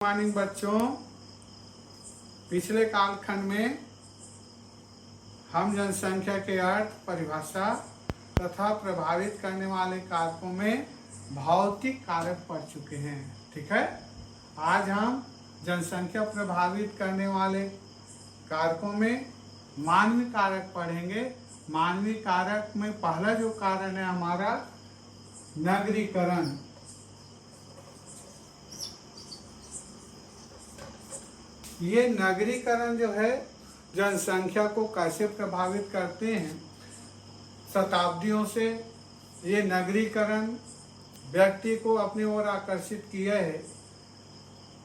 Morning बच्चों, पिछले कालखंड में हम जनसंख्या के अर्थ, परिभाषा तथा प्रभावित करने वाले कारकों में भौतिक कारक पढ़ चुके हैं। ठीक है, आज हम जनसंख्या प्रभावित करने वाले कारकों में मानवीय कारक पढ़ेंगे। मानवीय कारक में पहला जो कारण है हमारा नगरीकरण। ये नगरीकरण जो है जनसंख्या को कैसे प्रभावित करते हैं। शताब्दियों से ये नगरीकरण व्यक्ति को अपनी ओर आकर्षित किया है।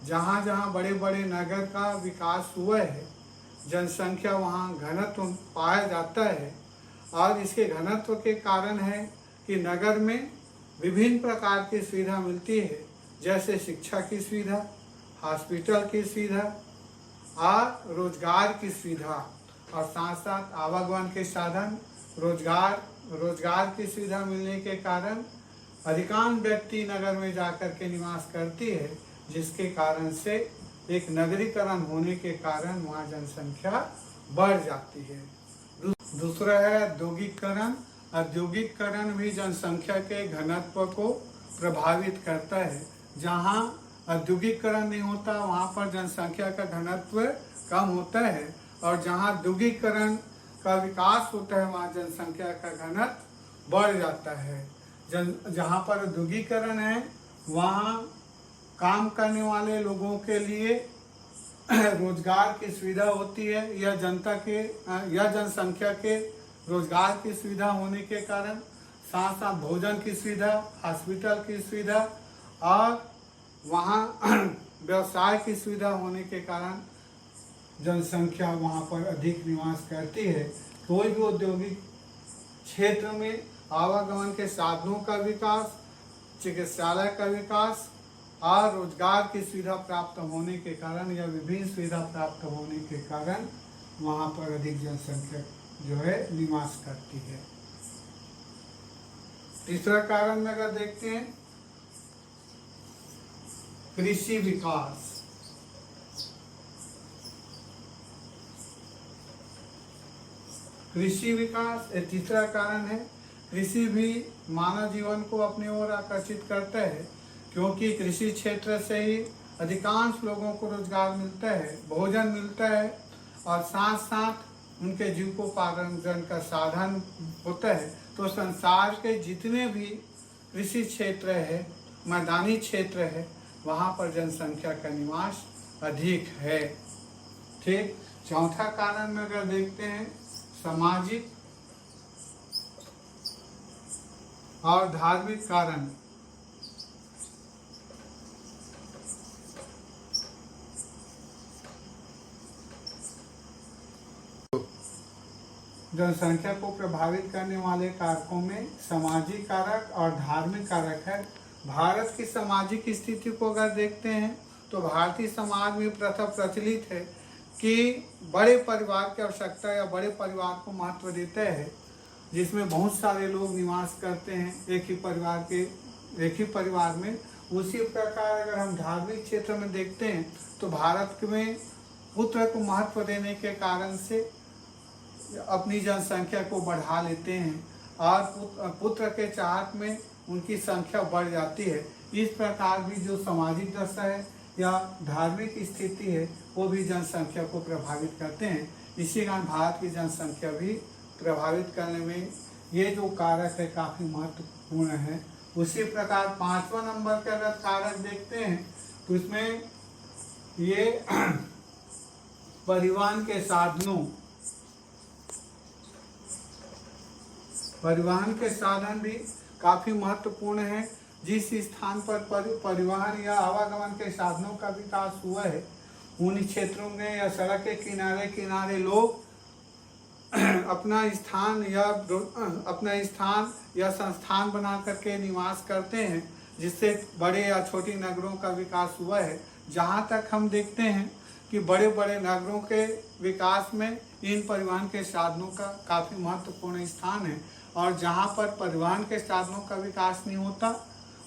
जहाँ जहाँ बड़े बड़े नगर का विकास हुआ है, जनसंख्या वहाँ घनत्व पाया जाता है और इसके घनत्व के कारण है कि नगर में विभिन्न प्रकार की सुविधा मिलती है, जैसे शिक्षा की सुविधा, हॉस्पिटल की सुविधा और रोजगार की सुविधा, और साथ साथ आवागमन के साधन, रोजगार की सुविधा मिलने के कारण अधिकांश व्यक्ति नगर में जाकर के निवास करती है, जिसके कारण से एक नगरीकरण होने के कारण वहाँ जनसंख्या बढ़ जाती है। दूसरा है औद्योगिकरण। औद्योगिकरण भी जनसंख्या के घनत्व को प्रभावित करता है। जहाँ औद्योगिकरण नहीं होता वहाँ पर जनसंख्या का घनत्व कम होता है, और जहाँ औद्योगिकरण का विकास होता है वहाँ जनसंख्या का घनत्व बढ़ जाता है। जहाँ पर औद्योगिकरण है वहाँ काम करने वाले लोगों के लिए रोजगार की सुविधा होती है। यह जनसंख्या के रोजगार की सुविधा होने के कारण साथ साथ भोजन की सुविधा, हॉस्पिटल की सुविधा और वहाँ व्यवसाय की सुविधा होने के कारण जनसंख्या वहाँ पर अधिक निवास करती है। कोई भी औद्योगिक क्षेत्र में आवागमन के साधनों का विकास, चिकित्सालय का विकास और रोजगार की सुविधा प्राप्त होने के कारण या विभिन्न सुविधा प्राप्त होने के कारण वहाँ पर अधिक जनसंख्या जो है निवास करती है। तीसरा कारण में अगर देखते हैं कृषि विकास। कृषि विकास एक तीसरा कारण है। कृषि भी मानव जीवन को अपनी ओर आकर्षित करता है, क्योंकि कृषि क्षेत्र से ही अधिकांश लोगों को रोजगार मिलता है, भोजन मिलता है और साथ साथ उनके जीविकोपार्जन का साधन होता है। तो संसार के जितने भी कृषि क्षेत्र है, मैदानी क्षेत्र है, वहाँ पर जनसंख्या का निवास अधिक है। ठीक, चौथा कारण में अगर देखते हैं सामाजिक और धार्मिक कारण। जनसंख्या को प्रभावित करने वाले कारकों में सामाजिक कारक और धार्मिक कारक है। भारत की सामाजिक स्थिति को अगर देखते हैं तो भारतीय समाज में प्रथा प्रचलित है कि बड़े परिवार की आवश्यकता या बड़े परिवार को महत्व देता है, जिसमें बहुत सारे लोग निवास करते हैं एक ही परिवार में। उसी प्रकार अगर हम धार्मिक क्षेत्र में देखते हैं तो भारत में पुत्र को महत्व देने के कारण से अपनी जनसंख्या को बढ़ा लेते हैं और पुत्र के चाहत में उनकी संख्या बढ़ जाती है। इस प्रकार भी जो सामाजिक दशा है या धार्मिक स्थिति है वो भी जनसंख्या को प्रभावित करते हैं। इसी कारण भारत की जनसंख्या भी प्रभावित करने में ये जो कारक है काफ़ी महत्वपूर्ण है। उसी प्रकार पांचवा नंबर के अगर कारक देखते हैं तो इसमें ये परिवहन के साधन भी काफ़ी महत्वपूर्ण है। जिस स्थान पर परिवहन या आवागमन के साधनों का विकास हुआ है उन क्षेत्रों में या सड़क के किनारे किनारे लोग अपना स्थान या संस्थान बना करके निवास करते हैं, जिससे बड़े या छोटी नगरों का विकास हुआ है। जहाँ तक हम देखते हैं कि बड़े बड़े नगरों के विकास में इन परिवहन के साधनों का काफ़ी महत्वपूर्ण स्थान है, और जहाँ पर परिवहन के साधनों का विकास नहीं होता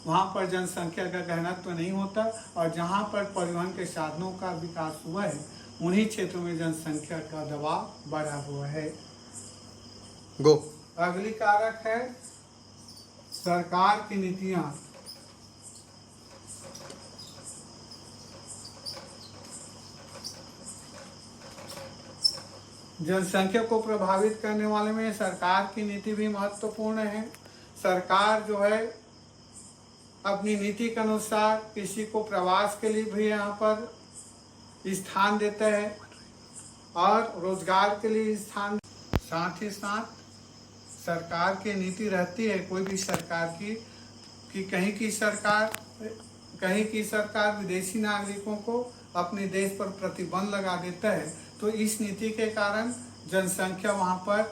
वहाँ पर जनसंख्या का घनत्व नहीं होता, और जहाँ पर परिवहन के साधनों का विकास हुआ है उन्हीं क्षेत्रों में जनसंख्या का दबाव बढ़ा हुआ है। गो। अगली कारक है सरकार की नीतियाँ। जनसंख्या को प्रभावित करने वाले में सरकार की नीति भी महत्वपूर्ण है। सरकार जो है अपनी नीति के अनुसार किसी को प्रवास के लिए भी यहाँ पर स्थान देता है और रोजगार के लिए स्थान। साथ ही साथ सरकार की नीति रहती है कोई भी सरकार की कि कहीं की सरकार विदेशी नागरिकों को अपने देश पर प्रतिबंध लगा देता है, तो इस नीति के कारण जनसंख्या वहाँ पर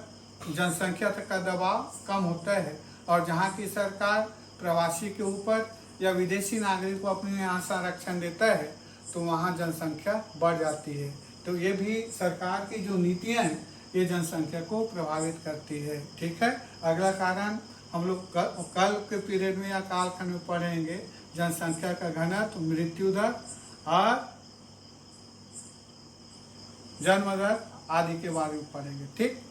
जनसंख्या का दबाव कम होता है, और जहाँ की सरकार प्रवासी के ऊपर या विदेशी नागरिक को अपने यहाँ संरक्षण देता है तो वहाँ जनसंख्या बढ़ जाती है। तो ये भी सरकार की जो नीतियाँ हैं ये जनसंख्या को प्रभावित करती है। ठीक है, अगला कारण हम लोग कल के पीरियड में या कालखंड में पढ़ेंगे, जनसंख्या का घनत्व, मृत्यु दर और जन्म दर आदि के बारे में पढ़ेंगे। ठीक।